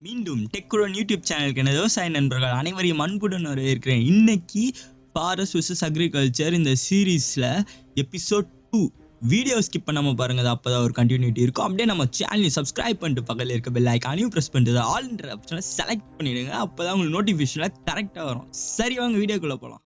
மீண்டும் டெக்குரோன் யூடியூப் சேனலுக்கு எனது விவசாய நண்பர்கள் அனைவரையும் அன்புடன் வரவேற்கிறேன். இன்னைக்கு ஃபாரஸ்ட் vs அக்ரிகல்ச்சர் இந்த சீரீஸில் எபிசோட் 2 வீடியோ ஸ்கிப் பண்ணாம பாருங்க, அப்போ தான் ஒரு கண்டினியூட்டி இருக்கும். அப்படியே நம்ம சேனலை சப்ஸ்கிரைப் பண்ணிட்டு பக்கத்தில் இருக்க பெல் ஐக்கானையும் ப்ரெஸ் பண்ணிட்டு ஆல்ன்ற ஆப்ஷனை செலக்ட் பண்ணிடுங்க. அப்போ தான் உங்களுக்கு நோட்டிஃபிகேஷனில் கரெக்டாக வரும். சரி, வாங்க வீடியோக்குள்ளே போகலாம்.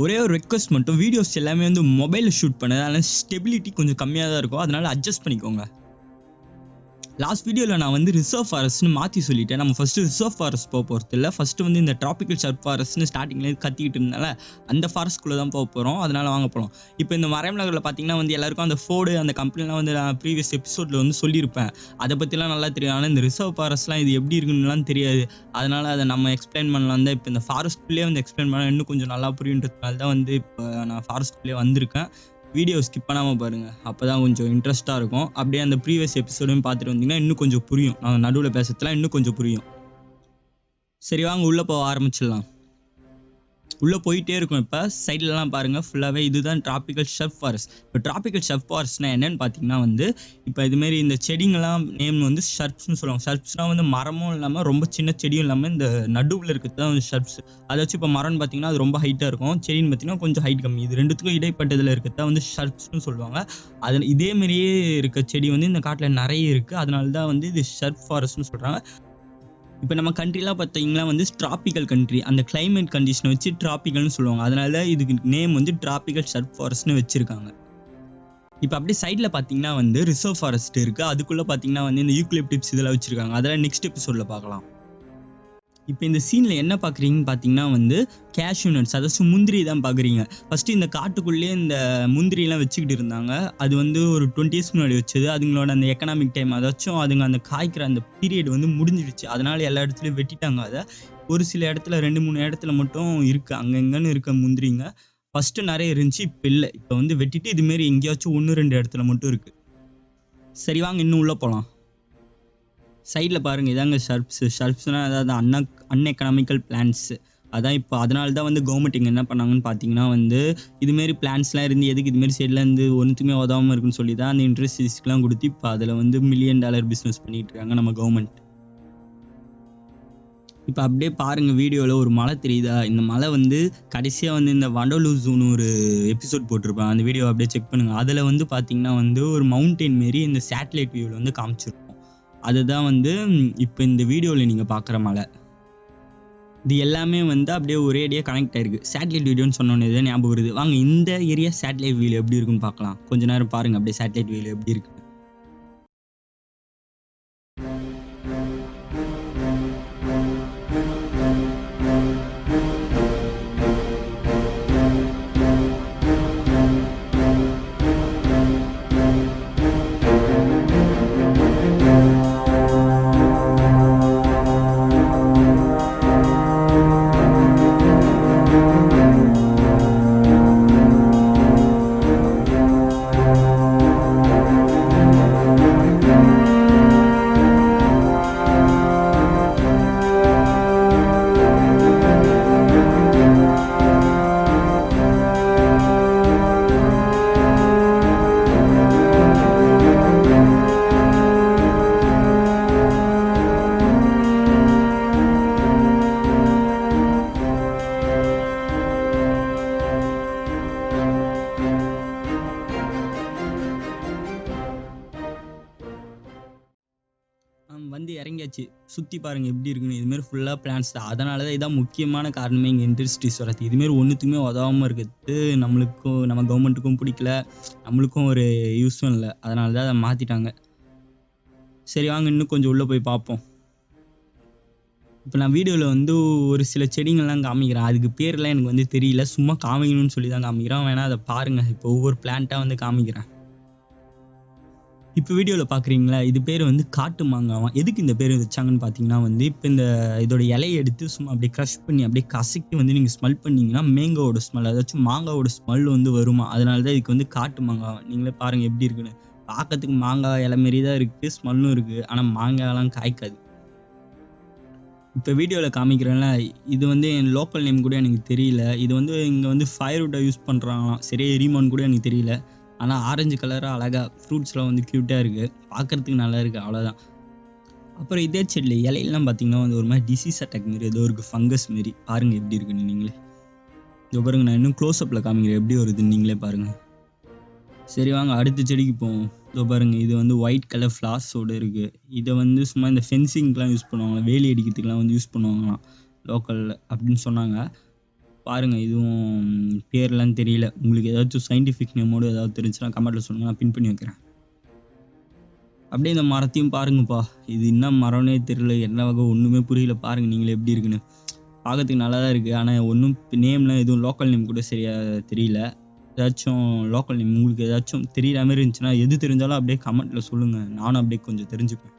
ஒரே ஒரு ரெக்வஸ்ட் மட்டும், வீடியோஸ் எல்லாமே வந்து மொபைலில் ஷூட் பண்ணது, அதனால் ஸ்டெபிலிட்டி கொஞ்சம் கம்மியாக தான் இருக்கும். அதனால் அட்ஜஸ்ட் பண்ணிக்கோங்க. லாஸ்ட் வீடியோவில் நான் வந்து ரிசர்வ் ஃபாரஸ்ட்னு மாற்றி சொல்லிட்டேன். நம்ம ஃபஸ்ட்டு ரிசர்வ் ஃபாரஸ்ட் போக போகிறது இல்லை. ஃபஸ்ட்டு வந்து இந்த ட்ராபிக்கல் ஷர்ப் ஃபாரஸ்ட்னு ஸ்டார்டிங்லேருந்து கத்திக்கிட்டு இருந்தால அந்த ஃபாரஸ்ட்குள்ளே தான் போக போகிறோம். அதனால் வாங்க போகிறோம். இப்போ இந்த மறைமலரில் பார்த்தீங்கன்னா வந்து எல்லாருக்கும் அந்த ஃபோர்டு அந்த கம்பெனிலாம் வந்து நான் ப்ரீவியஸ் எபிசோடில் வந்து சொல்லியிருப்பேன். அதை பற்றிலாம் நல்லா தெரியும். ஆனால் இந்த ரிசர்வ் ஃபாரஸ்ட்லாம் இது எப்படி இருக்குன்னுலாம் தெரியாது. அதனால் அதை நம்ம எக்ஸ்பிளைன் பண்ணலாம் தான். இப்போ இந்த ஃபாரஸ்ட்குள்ளேயே வந்து எக்ஸ்பிளைன் பண்ணால் இன்னும் கொஞ்சம் நல்லா புரியுன்றதுனால தான் வந்து இப்போ நான் ஃபாரஸ்ட்குள்ளேயே வந்திருக்கேன். வீடியோ ஸ்கிப் பண்ணாமல் பாருங்கள், அப்போ தான் கொஞ்சம் இன்ட்ரெஸ்ட்டாக இருக்கும். அப்படியே அந்த ப்ரீவியஸ் எபிசோடையும் பார்த்துட்டு வந்தீங்கன்னா இன்னும் கொஞ்சம் புரியும். நாங்கள் நடுவில் பேசுறதுலாம் இன்னும் கொஞ்சம் புரியும். சரி, வாங்க உள்ளே போக ஆரம்பிச்சிடலாம். உள்ளே போயிட்டே இருக்கும். இப்போ சைட்லலாம் பாருங்கள், ஃபுல்லாகவே இதுதான் ட்ராபிக்கல் ஷர்ப் ஃபாரஸ்ட். இப்போ ட்ராபிக்கல் ஷர்ப் ஃபாரஸ்ட்னா என்னன்னு பார்த்தீங்கன்னா வந்து இப்போ இதுமாரி இந்த செடிங்கெல்லாம் நேம் வந்து ஷர்ப்ஸ்னு சொல்லுவாங்க. ஷர்ப்ஸ்னால் வந்து மரமும் இல்லாமல் ரொம்ப சின்ன செடியும் இல்லாமல் இந்த நடுவில் இருக்கிறது தான் வந்து ஷர்ப்ஸ். அதை வச்சு இப்போ மரம்னு பார்த்தீங்கன்னா அது ரொம்ப ஹைட்டாக இருக்கும், செடின்னு பார்த்தீங்கன்னா கொஞ்சம் ஹைட் கம்மி. இது ரெண்டுத்துக்கும் இடைப்பட்டதில் இருக்கிறது தான் வந்து ஷர்ப்ஸ்னு சொல்லுவாங்க. அதில் இதேமாரியே இருக்க செடி வந்து இந்த காட்டில் நிறைய இருக்குது. அதனால தான் வந்து இது ஷர்ப் ஃபாரஸ்ட்னு சொல்கிறாங்க. இப்போ நம்ம கண்ட்ரிலாம் பார்த்தீங்கன்னா வந்து ட்ராபிக்கல் கண்ட்ரி, அந்த கிளைமேட் கண்டிஷனை வச்சு ட்ராபிக்கல்னு சொல்லுவாங்க. அதனால இதுக்கு நேம் வந்து ட்ராபிக்கல் ஷர்ப் ஃபாரஸ்ட்னு வச்சுருக்காங்க. இப்போ அப்படியே சைடில் பார்த்தீங்கன்னா வந்து ரிசர்வ் ஃபாரஸ்ட் இருக்குது. அதுக்குள்ளே பார்த்தீங்கன்னா வந்து இந்த யூக்லிப்டிப்ஸ் இதெல்லாம் வச்சுருக்காங்க. அதெல்லாம் நெக்ஸ்ட் எபிசோடில் பார்க்கலாம். இப்போ இந்த சீனில் என்ன பார்க்குறீங்கன்னு பார்த்தீங்கன்னா வந்து கேஷ்யூ நட்ஸ், அதாச்சும் முந்திரி தான் பார்க்குறீங்க. ஃபஸ்ட்டு இந்த காட்டுக்குள்ளேயே இந்த முந்திரிலாம் வச்சுக்கிட்டு இருந்தாங்க. அது வந்து ஒரு 20 இயர்ஸ் முன்னாடி வச்சது. அதுங்களோட அந்த எக்கனாமிக் டைம், அதாச்சும் அதுங்க அந்த காய்க்கிற அந்த பீரியட் வந்து முடிஞ்சிடுச்சு. அதனால் எல்லா இடத்துலையும் வெட்டிட்டாங்க. அதை ஒரு சில இடத்துல 2-3 இடத்துல மட்டும் இருக்குது, அங்கங்கன்னு இருக்க முந்திரிங்க. ஃபஸ்ட்டு நிறைய இருந்துச்சு, இப்போ இல்லை. இப்போ வந்து வெட்டிட்டு இதுமாரி எங்கேயாச்சும் 1-2 இடத்துல மட்டும் இருக்குது. சரி, வாங்க இன்னும் உள்ளே போகலாம். சைடில் பாருங்கள், இதாங்க ஷர்ப்ஸ்னால் அதாவது அன்எக்கனாமிக்கல் பிளான்ட்ஸு. அதான் இப்போ அதனால தான் வந்து கவர்மெண்ட் இங்கே என்ன பண்ணாங்கன்னு பார்த்தீங்கன்னா வந்து இதுமாரி பிளான்ஸ்லாம் இருந்து எதுக்கு இதுமாரி சைடில் இருந்து ஒன்றுத்துமே உதவாமல் இருக்குன்னு சொல்லி தான் அந்த இண்டஸ்ட்ரீஸ்க்குலாம் கொடுத்து இப்போ அதில் வந்து $1 மில்லியன் பிஸ்னஸ் பண்ணிகிட்டு இருக்காங்க நம்ம கவர்மெண்ட். இப்போ அப்படியே பாருங்கள், வீடியோவில் ஒரு மலை தெரியுதா? இந்த மலை வந்து கடைசியாக வந்து இந்த வண்டலூஸ்னு ஒரு எபிசோட் போட்டிருப்பேன். அந்த வீடியோ அப்படியே செக் பண்ணுங்கள். அதில் வந்து பார்த்தீங்கன்னா வந்து ஒரு மவுண்டெயின் மாரி இந்த சேட்டலைட் வியூவில் வந்து காமிச்சிருக்கும். அதுதான் வந்து இப்போ இந்த வீடியோவில் நீங்கள் பார்க்குற மலை. இது எல்லாமே வந்து அப்படியே ஒரேடியாக கனெக்ட் ஆகிருக்கு. சேட்டலைட் வீடியோன்னு சொன்னோன்னே தான் ஞாபகம் வருது. வாங்க இந்த ஏரியா சேட்டலைட் வியூவில் எப்படி இருக்குன்னு பார்க்கலாம். கொஞ்ச நேரம் பாருங்கள் அப்படியே சேட்டலைட் வியூவில் எப்படி இருக்குது. பார்த்தாச்சு, சுற்றி பாருங்கள் எப்படி இருக்குன்னு. இதுமாரி ஃபுல்லாக பிளான்ஸ் தான். அதனால தான் இதான் முக்கியமான காரணமே இங்கே இண்டஸ்ட்ரீஸ் வரது. இதுமாரி ஒன்றுத்துக்குமே உதவாமல் இருக்கிறது நம்மளுக்கும் நம்ம கவர்மெண்ட்டுக்கும் பிடிக்கல, நம்மளுக்கும் ஒரு யூஸும் இல்லை. அதனால தான் அதை மாற்றிட்டாங்க. சரி வாங்க இன்னும் கொஞ்சம் உள்ளே போய் பார்ப்போம். இப்போ நான் வீடியோவில் வந்து ஒரு சில செடிங்கள்லாம் காமிக்கிறேன். அதுக்கு பேர்லாம் எனக்கு வந்து தெரியல, சும்மா காமிக்கணும்னு சொல்லி தான் காமிக்கிறேன். வேணால் அதை பாருங்கள். இப்போ ஒவ்வொரு பிளான்ட்டாக வந்து காமிக்கிறேன். இப்போ வீடியோவில் பார்க்குறீங்களா, இது பேர் வந்து காட்டு மாங்காவாம். எதுக்கு இந்த பேர் வச்சாங்கன்னு பார்த்தீங்கன்னா வந்து, இப்போ இந்த இதோட இலையை எடுத்து சும்மா அப்படியே க்ரஷ் பண்ணி அப்படியே கசக்கி வந்து நீங்கள் ஸ்மெல் பண்ணிங்கன்னா மேங்கோட ஸ்மெல், அதாச்சும் மாங்காவோட ஸ்மெல் வந்து வருமா. அதனால தான் இதுக்கு வந்து காட்டு மாங்காவாம். நீங்களே பாருங்கள் எப்படி இருக்குன்னு. பார்க்கறதுக்கு மாங்காய் இலை மாரி தான் இருக்குது, ஸ்மெல்லும் இருக்குது. ஆனால் மாங்காயெல்லாம் காய்க்காது. இப்போ வீடியோவில் காமிக்கிறேன்ல, இது வந்து என் லோக்கல் நேம் கூட எனக்கு தெரியல. இது வந்து இங்கே வந்து ஃபயர்வுட்டை யூஸ் பண்ணுறாங்களாம். சரியா எரியுமான்னு கூட எனக்கு தெரியல. ஆனால் ஆரஞ்சு கலராக அழகாக ஃப்ரூட்ஸ்லாம் வந்து க்யூட்டாக இருக்குது, பார்க்குறதுக்கு நல்லா இருக்குது, அவ்வளோதான். அப்புறம் இதே செடியில் இலையெல்லாம் பார்த்தீங்கன்னா வந்து ஒரு மாதிரி டிசீஸ் அட்டாக் மாரி ஏதோ இருக்குது, ஃபங்கஸ் மாரி. பாருங்கள் எப்படி இருக்குன்னு நீங்களே. இதோ பாருங்க, நான் இன்னும் க்ளோஸ்அப்பில் காமிக்கிறேன் எப்படி வருதுன்னு நீங்களே பாருங்கள். சரி வாங்க அடுத்த செடிக்கு போவோம். இதோ பாருங்கள், இது வந்து ஒயிட் கலர் ஃப்ளார்ஸோடு இருக்குது. இதை வந்து சும்மா இந்த ஃபென்சிங்க்கெலாம் யூஸ் பண்ணுவாங்க, வேலி அடிக்கிறதுக்கெலாம் வந்து யூஸ் பண்ணுவாங்களாம் லோக்கலில் அப்படின்னு சொன்னாங்க. பாருங்கள், இதுவும் பேர்லாம் தெரியல. உங்களுக்கு ஏதாச்சும் சயின்டிஃபிக் நேமோடு ஏதாவது தெரிஞ்சுன்னா கமெண்ட்டில் சொல்லுங்கள், நான் பின் பண்ணி வைக்கிறேன். அப்படியே இந்த மரத்தையும் பாருங்கப்பா, இது என்ன மரம்னே தெரியல, என்ன வகை ஒன்றுமே புரியல. பாருங்கள் நீங்களே எப்படி இருக்குன்னு. பார்க்கறதுக்கு நல்லா தான் இருக்குது, ஆனால் ஒன்றும் நேம்லாம் எதுவும் லோக்கல் நேம் கூட சரியாக தெரியல. ஏதாச்சும் லோக்கல் நேம் உங்களுக்கு ஏதாச்சும் தெரியிற மாதிரி இருந்துச்சுன்னா, எது தெரிஞ்சாலும் அப்படியே கமெண்ட்டில் சொல்லுங்கள், நானும் அப்படியே கொஞ்சம் தெரிஞ்சுப்பேன்.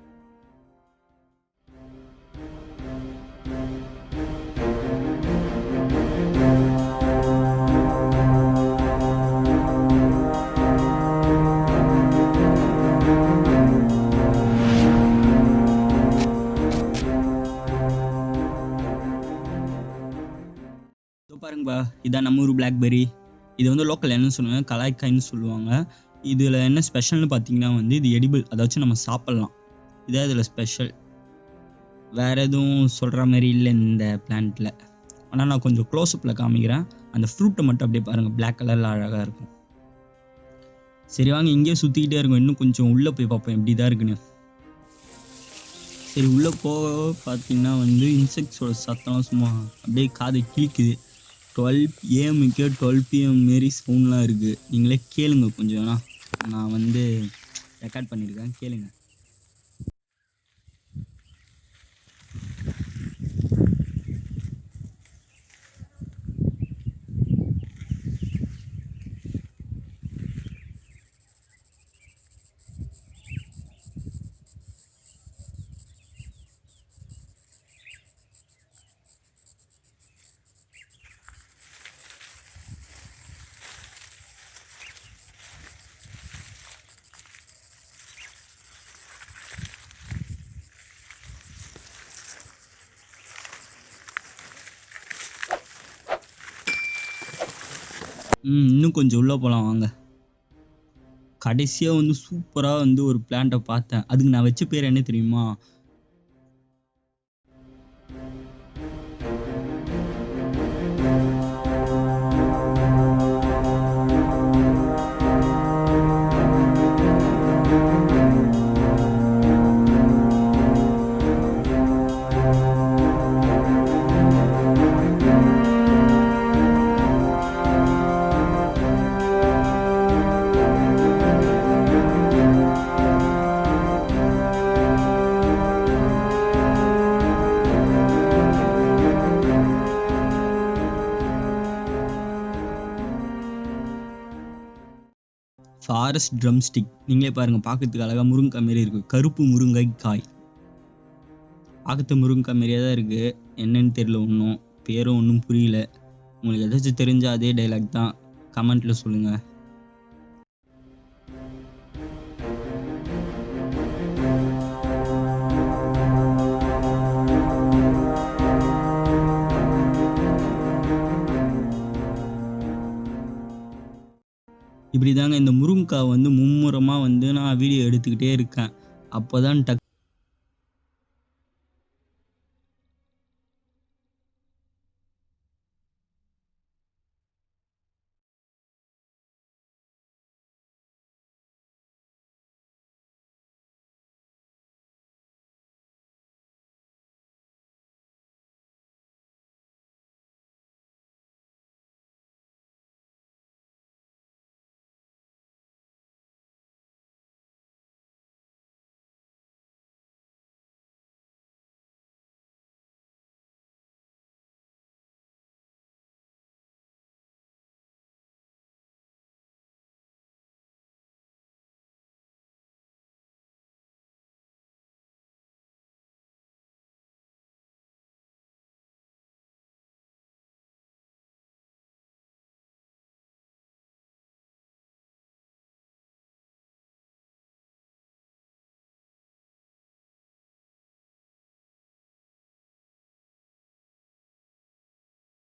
பாருங்கப்பா, இதான் நம்ம ஊர் பிளாக்பெர்ரி. இது வந்து லோக்கல் என்னன்னு சொல்லுவாங்க, கலாய்க்காய்ன்னு சொல்லுவாங்க. இதில் என்ன ஸ்பெஷல்னு பார்த்தீங்கன்னா வந்து இது எடிபிள், அதாச்சும் நம்ம சாப்பிட்லாம். இதான் இதில் ஸ்பெஷல். வேறு எதுவும் சொல்கிற மாதிரி இல்லை இந்த பிளான்ட்டில். ஆனால் நான் கொஞ்சம் க்ளோஸ்அப்பில் காமிக்கிறேன். அந்த ஃப்ரூட்டை மட்டும் அப்படியே பாருங்கள், பிளாக் கலரில் அழகாக இருக்கும். சரி வாங்க இங்கேயே சுற்றிக்கிட்டே இருக்கும், இன்னும் கொஞ்சம் உள்ளே போய் பார்ப்போம் எப்படி தான் இருக்குன்னு. சரி உள்ளே போக பார்த்தீங்கன்னா வந்து இன்செக்ட்ஸோட சத்தம் சும்மா அப்படியே காதை கிழிக்குது. 12 AM-க்கு 12 PM மாரி சவுண்ட்லாம் இருக்குது. நீங்களே கேளுங்க கொஞ்சம். வேணா நான் வந்து ரெக்கார்ட் பண்ணியிருக்கேன், கேளுங்க. இன்னும் கொஞ்சம் உள்ளே போகலாம் வாங்க. கடைசியாக வந்து சூப்பராக வந்து ஒரு பிளான்ட்டை பார்த்தேன். அதுக்கு நான் வச்ச பேர் என்ன தெரியுமா? Forest drum stick. நீங்களே பாருங்கள், பார்க்கறதுக்கு அழகாக முருங்கைக்காய் மாரி இருக்குது. கருப்பு முருங்கைக்காய், பார்க்கறது முருங்கைக்காய் மாரியே தான் இருக்குது. என்னன்னு தெரியல, ஒன்றும் பேரும் ஒன்றும் புரியல. உங்களுக்கு ஏதாச்சும் தெரிஞ்சால் அதே டைலாக் தான், கமெண்ட்டில் சொல்லுங்கள். இப்படி தாங்க இந்த முருங்கைக்காய் வந்து மும்முரமாக வந்து நான் வீடியோ எடுத்துக்கிட்டே இருக்கேன். அப்போ தான்